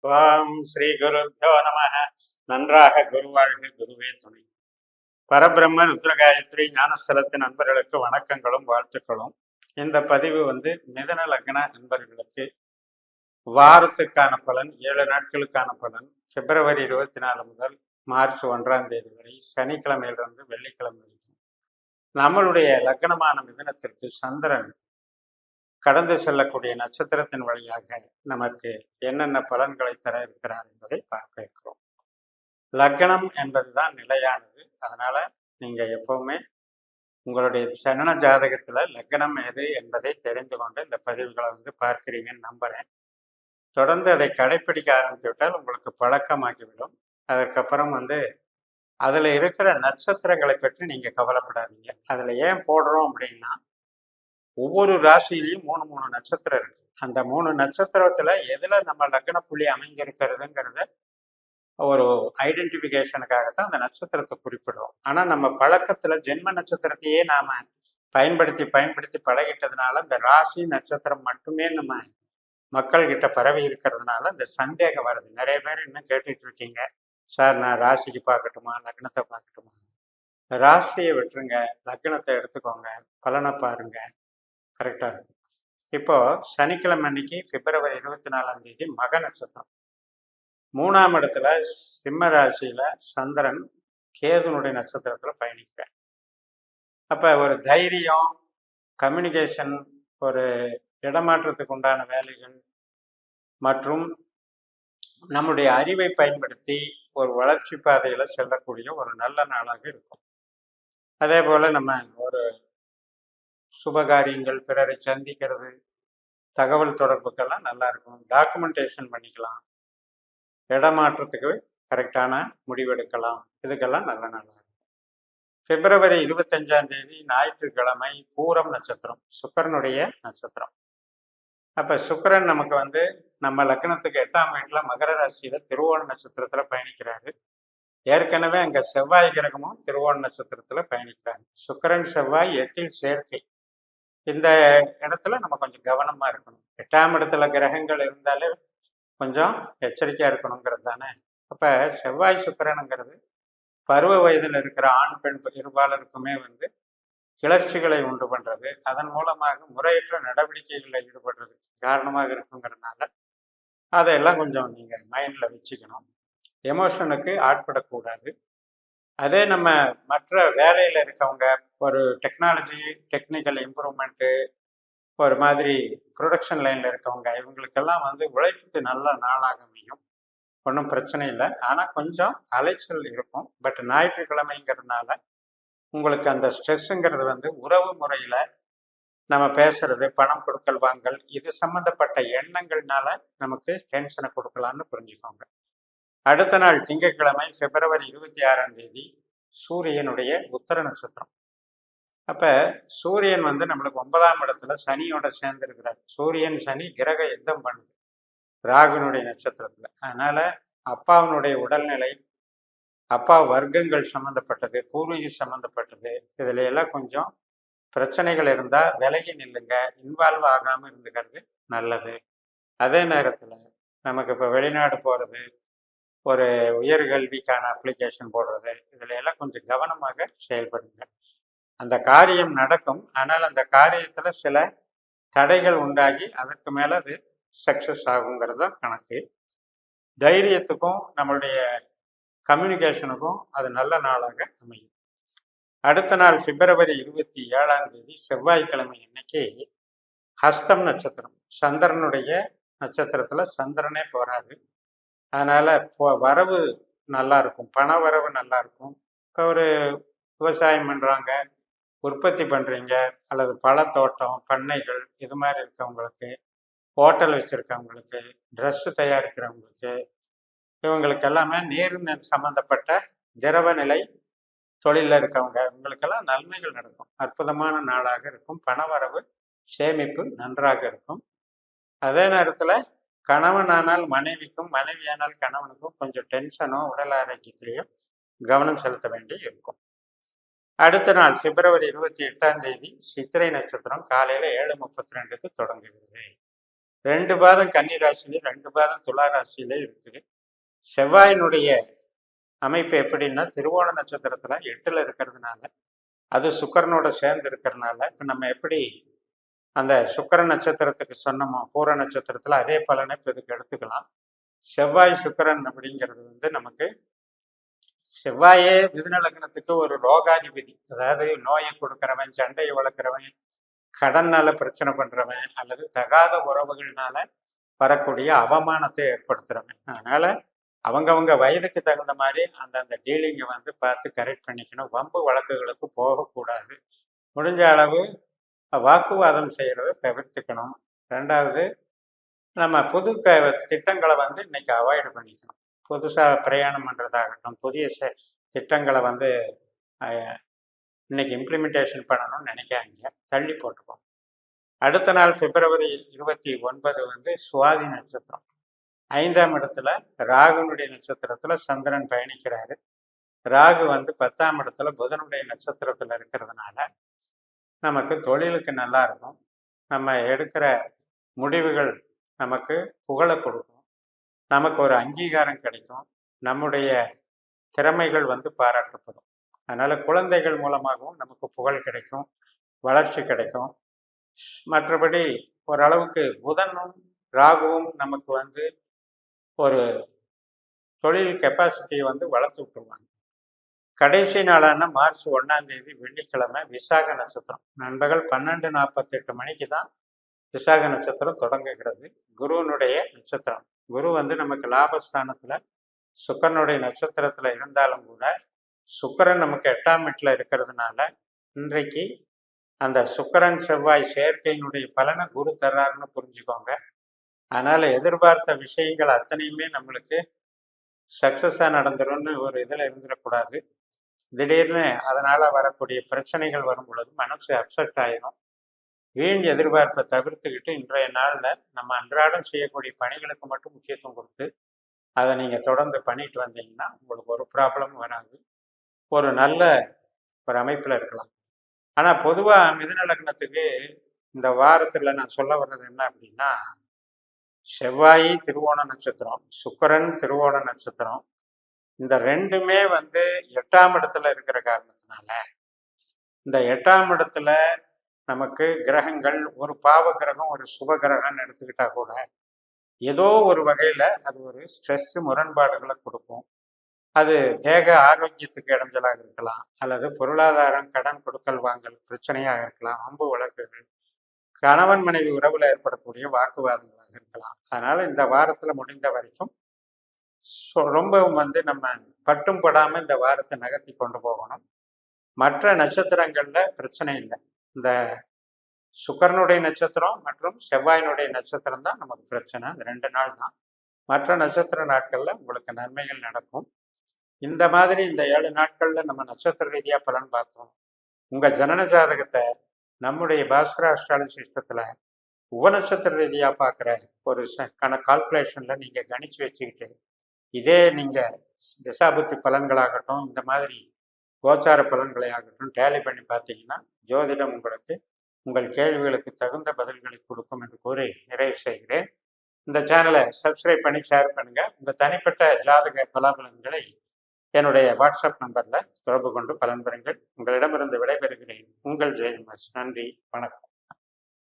ஓம் ஸ்ரீ குருभ्यो நம. நன்றாக குருவாழ்க, குருவே துணை. பரபிரம்ம ருத்ரகாயத்ரி ஞானஸ்தலத்தின் நண்பர்களுக்கு வணக்கங்களும் வாழ்த்துக்களும். இந்த பதிவு மிதன லக்ன நண்பர்களுக்கு வாரத்துக்கான பலன், 7 நாட்களுக்கான பலன், பிப்ரவரி 24 முதல் மார்ச் 1ஆம் தேதி வரை, சனிக்கிழமையிலிருந்து வெள்ளிக்கிழமை வரைக்கும். நம்மளுடைய லக்னமான மிதனத்திற்கு சந்திரன் கடந்து செல்லக்கூடிய நட்சத்திரத்தின் வழியாக நமக்கு என்னென்ன பலன்களை தர இருக்கிறார் என்பதை பார்க்க இருக்கிறோம். லக்னம் என்பதுதான் நிலையானது. அதனால நீங்க எப்பவுமே உங்களுடைய சனன ஜாதகத்துல லக்னம் எது என்பதை தெரிந்து கொண்டு இந்த பதிவுகளை பார்க்கிறீங்கன்னு நம்புறேன். தொடர்ந்து அதை கடைப்பிடிக்க ஆரம்பித்து விட்டால் உங்களுக்கு பழக்கமாகிவிடும். அதற்கப்புறம் அதுல இருக்கிற நட்சத்திரங்களை பற்றி நீங்க கவலைப்படாதீங்க. அதுல ஏன் போடுறோம் அப்படின்னா, ஒவ்வொரு ராசியிலையும் 3 நட்சத்திரம் இருக்கு. அந்த 3 நட்சத்திரத்துல எதுல நம்ம லக்ன புள்ளி அமைந்திருக்கிறதுங்கிறத ஒரு ஐடென்டிஃபிகேஷனுக்காகத்தான் அந்த நட்சத்திரத்தை குறிப்பிடுறோம். ஆனா நம்ம பழக்கத்துல ஜென்ம நட்சத்திரத்தையே நாம பயன்படுத்தி பழகிட்டதுனால இந்த ராசி நட்சத்திரம் மட்டுமே நம்ம மக்கள் கிட்ட பரவி இருக்கிறதுனால இந்த சந்தேகம் வருது. நிறைய பேர் இன்னும் கேட்டுட்டு இருக்கீங்க, சார் நான் ராசிக்கு பார்க்கட்டுமா, லக்னத்தை பார்க்கட்டுமா? ராசியை விட்டுருங்க, லக்னத்தை எடுத்துக்கோங்க, பலனை பாருங்க, கரெக்டா இருக்கும். இப்போ சனிக்கிழமை அன்னைக்கு பிப்ரவரி 24ஆம் தேதி மக நட்சத்திரம், 3ஆம் இடத்துல சிம்ம ராசியில சந்திரன் கேதுனுடைய நட்சத்திரத்துல பயணிக்கிறேன். அப்ப ஒரு தைரியம், கம்யூனிகேஷன், ஒரு இடமாற்றத்துக்கு உண்டான வேலைகள் மற்றும் நம்முடைய அறிவை பயன்படுத்தி ஒரு வளர்ச்சி பாதையில செல்லக்கூடிய ஒரு நல்ல நாளாக இருக்கும். அதே போல நம்ம ஒரு சுபகாரியங்கள், பிறரை சந்திக்கிறது, தகவல் தொடர்புக்கெல்லாம் நல்லா இருக்கும். டாக்குமெண்டேஷன் பண்ணிக்கலாம், இடமாற்றத்துக்கு கரெக்டான முடிவெடுக்கலாம். இதுக்கெல்லாம் நல்ல நாளாக இருக்கும். பிப்ரவரி 25ஆம் தேதி ஞாயிற்றுக்கிழமை பூரம் நட்சத்திரம், சுக்கிரனுடைய நட்சத்திரம். அப்ப சுக்கிரன் நமக்கு நம்ம லக்னத்துக்கு 8ஆம் வீட்டுல மகர ராசியில திருவோண நட்சத்திரத்துல பயணிக்கிறாரு. ஏற்கனவே அங்க செவ்வாய் கிரகமும் திருவோண நட்சத்திரத்துல பயணிக்கிறாங்க. சுக்கிரன் செவ்வாய் 8இல் சேர்க்கை. இந்த இடத்துல நம்ம கொஞ்சம் கவனமா இருக்கணும். 8ஆம் இடத்துல கிரகங்கள் இருந்தாலே கொஞ்சம் எச்சரிக்கையா இருக்கணுங்கிறது தானே. அப்ப செவ்வாய் சுக்கிரனுங்கிறது பருவ வயதில் இருக்கிற ஆண் பெண் இருபாலருக்குமே கிளர்ச்சிகளை உண்டு பண்றது, அதன் மூலமாக முறையற்ற நடவடிக்கைகளில் ஈடுபடுறதுக்கு காரணமாக இருக்குங்கிறதுனால அதையெல்லாம் கொஞ்சம் நீங்க மைண்ட்ல வச்சுக்கணும். எமோஷனுக்கு ஆட்படக்கூடாது. அதே நம்ம மற்ற வேலையில இருக்கவங்க, ஒரு டெக்னிக்கல் இம்ப்ரூவ்மெண்ட்டு, ஒரு மாதிரி ப்ரொடக்ஷன் லைன்ல இருக்கவங்க, இவங்களுக்கெல்லாம் உழைப்புக்கு நல்ல நாளாக அமையும். ஒன்றும் பிரச்சனை இல்லை. ஆனால் கொஞ்சம் அலைச்சல் இருக்கும். பட் ஞாயிற்றுக்கிழமைங்கிறதுனால உங்களுக்கு அந்த ஸ்ட்ரெஸ்ஸுங்கிறது உறவு முறையில் நம்ம பேசுறது, பணம் கொடுக்கல் வாங்கல், இது சம்மந்தப்பட்ட எண்ணங்கள்னால நமக்கு டென்ஷனை கொடுக்கலான்னு புரிஞ்சுக்கோங்க. அடுத்த நாள் திங்கட்கிழமை பிப்ரவரி 26ஆம் தேதி சூரியனுடைய உத்தர நட்சத்திரம். அப்ப சூரியன் நம்மளுக்கு 9ஆம் இடத்துல சனியோட சேர்ந்திருக்கிறார். சூரியன் சனி கிரக யுத்தம் பண்ணுது ராகுனுடைய நட்சத்திரத்துல. அதனால அப்பாவினுடைய உடல்நிலை, அப்பா வர்க்கங்கள் சம்மந்தப்பட்டது, பூர்வீக சம்மந்தப்பட்டது, இதுல எல்லாம் கொஞ்சம் பிரச்சனைகள் இருந்தா விலகி நில்லுங்க, இன்வால்வ் ஆகாம இருந்துக்கிறது நல்லது. அதே நேரத்துல நமக்கு இப்ப வெளிநாடு போறது, ஒரு உயர்கல்விக்கான அப்ளிகேஷன் போடுறது, இதுல எல்லாம் கொஞ்சம் கவனமாக செயல்படுங்க. அந்த காரியம் நடக்கும். ஆனால் அந்த காரியத்துல சில தடைகள் உண்டாகி அதற்கு மேல அது சக்சஸ் ஆகுங்கிறது தான் கணக்கு. தைரியத்துக்கும் நம்மளுடைய கம்யூனிகேஷனுக்கும் அது நல்ல நாளாக அமையும். அடுத்த நாள் பிப்ரவரி 27ஆம் தேதி செவ்வாய்க்கிழமை அன்னைக்கு ஹஸ்தம் நட்சத்திரம், சந்திரனுடைய நட்சத்திரத்துல சந்திரனே போறாரு. அதனால வரவு நல்லா இருக்கும், பண வரவு நல்லா இருக்கும். இப்போ ஒரு விவசாயம் பண்றாங்க, உற்பத்தி பண்றீங்க, அல்லது பழத்தோட்டம், பண்ணைகள், இது மாதிரி இருக்கவங்களுக்கு, ஹோட்டல் வச்சிருக்கவங்களுக்கு, ட்ரெஸ் தயாரிக்கிறவங்களுக்கு, இவங்களுக்கு எல்லாமே நீர் சம்பந்தப்பட்ட திரவ நிலை தொழிலில் இருக்கவங்க, இவங்களுக்கெல்லாம் நன்மைகள் நடக்கும். அற்புதமான நாளாக இருக்கும். பணவரவு, சேமிப்பு நன்றாக இருக்கும். அதே நேரத்தில் கணவனானால் மனைவிக்கும், மனைவியானால் கணவனுக்கும் கொஞ்சம் டென்ஷனோ உடல் ஆரோக்கியத்திலையும் கவனம் செலுத்த வேண்டி இருக்கும். அடுத்த நாள் பிப்ரவரி 28ஆம் தேதி சித்திரை நட்சத்திரம் காலையில 7:32க்கு தொடங்குகிறது. 2 பாதம் கன்னி ராசியிலே 2 பாதம் துலா ராசியிலே இருக்கு. செவ்வாயினுடைய அமைப்பு எப்படின்னா திருவோண நட்சத்திரத்துல 8ல இருக்கிறதுனால, அது சுக்கிரனோட சேர்ந்து இருக்கிறதுனால, இப்ப நம்ம எப்படி அந்த சுக்கிர நட்சத்திரத்துக்கு சொன்னோமோ பூர நட்சத்திரத்துல அதே பலனை இப்ப இதுக்கு எடுத்துக்கலாம். செவ்வாய் சுக்கிரன் அப்படிங்கிறது வந்து நமக்கு செவ்வாயே மிதுன லக்னத்துக்கு ஒரு ரோகாதிபதி. அதாவது நோயை கொடுக்கிறவன், சண்டையை வளர்க்கிறவன், கடன்னால பிரச்சனை பண்றவன், அல்லது தகாத உறவுகள்னால வரக்கூடிய அவமானத்தை ஏற்படுத்துறவன். அதனால அவங்கவங்க வயதுக்கு தகுந்த மாதிரி அந்தந்த டீலிங்கை வந்து பார்த்து கரெக்ட் பண்ணிக்கணும். வம்பு வழக்குகளுக்கு போகக்கூடாது. முடிஞ்ச அளவு வாக்குவாதம் செய்கிறத தவிர்த்துக்கணும். 2வது, நம்ம புது திட்டங்களை வந்து இன்னைக்கு அவாய்டு பண்ணிக்கணும். புதுசாக பிரயாணம் பண்ணுறதாகட்டும், புதிய திட்டங்களை வந்து இன்னைக்கு இம்ப்ளிமெண்டேஷன் பண்ணணும்னு நினைக்காதீங்க, தள்ளி போட்டுப்போம். அடுத்த நாள் பிப்ரவரி 29 வந்து சுவாதி நட்சத்திரம். 5ஆம் இடத்துல ராகுனுடைய நட்சத்திரத்துல சந்திரன் பயணிக்கிறாரு. ராகு வந்து 10ஆம் இடத்துல புதனுடைய நட்சத்திரத்துல இருக்கிறதுனால நமக்கு தொழிலுக்கு நல்லா இருக்கும். நம்ம எடுக்கிற முடிவுகள் நமக்கு புகழை கொடுக்கும். நமக்கு ஒரு அங்கீகாரம் கிடைக்கும். நம்முடைய திறமைகள் வந்து பாராட்டப்படும். அதனால குழந்தைகள் மூலமாகவும் நமக்கு புகழ் கிடைக்கும், வளர்ச்சி கிடைக்கும். மற்றபடி ஓரளவுக்கு புதனும் ராகுவும் நமக்கு வந்து ஒரு தொழில் கெப்பாசிட்டியை வந்து வளர்த்து விட்டுருவாங்க. கடைசி நாளான மார்ச் 1ஆம் தேதி வெள்ளிக்கிழமை விசாக நட்சத்திரம். நண்பகல் 12:48 மணிக்கு தான் விசாக நட்சத்திரம் தொடங்குகிறது. குருவனுடைய நட்சத்திரம். குரு வந்து நமக்கு லாபஸ்தானத்துல சுக்கிரனுடைய நட்சத்திரத்துல இருந்தாலும் கூட சுக்கிரன் நமக்கு 8ஆம் வீட்டில் இருக்கிறதுனால இன்றைக்கு அந்த சுக்கிரன் செவ்வாய் சேர்க்கையினுடைய பலனை குரு தர்றாருன்னு புரிஞ்சுக்கோங்க. அதனால எதிர்பார்த்த விஷயங்கள் அத்தனையுமே நம்மளுக்கு சக்சஸா நடந்துரும்னு ஒரு இதில் இருந்துடக்கூடாது. திடீர்னு அதனால வரக்கூடிய பிரச்சனைகள் வரும் பொழுது மனசு அப்செட் ஆயிரும். வீண் எதிர்பார்ப்பை தவிர்த்துக்கிட்டு இன்றைய நாளில் நம்ம அன்றாடம் செய்யக்கூடிய பணிகளுக்கு மட்டும் முக்கியத்துவம் கொடுத்து அதை நீங்கள் தொடர்ந்து பண்ணிட்டு வந்தீங்கன்னா உங்களுக்கு ஒரு ப்ராப்ளமும் வராது. ஒரு நல்ல ஒரு அமைப்பில் இருக்கலாம். ஆனால் பொதுவாக மிதுன லக்னத்துக்கு இந்த வாரத்தில் நான் சொல்ல வர்றது என்ன அப்படின்னா, செவ்வாய் திருவோண நட்சத்திரம், சுக்கிரன் திருவோண நட்சத்திரம், இந்த 2மே வந்து 8ஆம் இடத்துல இருக்கிற காரணத்தினால இந்த 8ஆம் இடத்துல நமக்கு கிரகங்கள் ஒரு பாவ கிரகம் ஒரு சுப கிரகம்னு எடுத்துக்கிட்டா கூட ஏதோ ஒரு வகையில அது ஒரு ஸ்ட்ரெஸ் முரண்பாடுகளை கொடுக்கும். அது தேக ஆரோக்கியத்துக்கு இடைஞ்சலாக இருக்கலாம், அல்லது பொருளாதாரம் கடன் கொடுக்கல் வாங்கல் பிரச்சனையாக இருக்கலாம், வம்பு வழக்குகள், கணவன் மனைவி உறவுல ஏற்படக்கூடிய வாக்குவாதங்களாக இருக்கலாம். அதனால இந்த வாரத்துல முடிந்த வரைக்கும் ரொம்பவும் வந்து நம்ம பட்டும் படாம இந்த வாரத்தை நகர்த்தி கொண்டு போகணும். மற்ற நட்சத்திரங்கள்ல பிரச்சனை இல்லை. இந்த சுக்கிரனுடைய நட்சத்திரம் மற்றும் செவ்வாயினுடைய நட்சத்திரம் தான் நமக்கு பிரச்சனை. இந்த 2 நாள் தான். மற்ற நட்சத்திர நாட்கள்ல உங்களுக்கு நன்மைகள் நடக்கும். இந்த மாதிரி இந்த 7 நாட்கள்ல நம்ம நட்சத்திர ரீதியா பலன் பார்த்தோம். உங்க ஜனன ஜாதகத்தை நம்முடைய பாஸ்கர அஸ்ட்ராலஜி சிஸ்டத்துல உபநட்சத்திர ரீதியா பார்க்குற ஒரு கால்குலேஷன்ல நீங்க கணிச்சு வச்சுக்கிட்டு இதே நீங்க திசாபுத்தி பலன்களாகட்டும் இந்த மாதிரி கோச்சார பலன்களை ஆகட்டும் டேலி பண்ணி பார்த்தீங்கன்னா ஜோதிடம் உங்களுக்கு உங்கள் கேள்விகளுக்கு தகுந்த பதில்களை கொடுக்கும் என்று கூறி நிறைவு செய்கிறேன். இந்த சேனலை சப்ஸ்கிரைப் பண்ணி ஷேர் பண்ணுங்க. உங்கள் தனிப்பட்ட ஜாதக பலாபலன்களை என்னுடைய வாட்ஸ்அப் நம்பர்ல தொடர்பு கொண்டு பலன் பெறுங்கள். உங்களிடமிருந்து விடைபெறுகிறேன். உங்கள் ஜெயமஸ். நன்றி, வணக்கம்.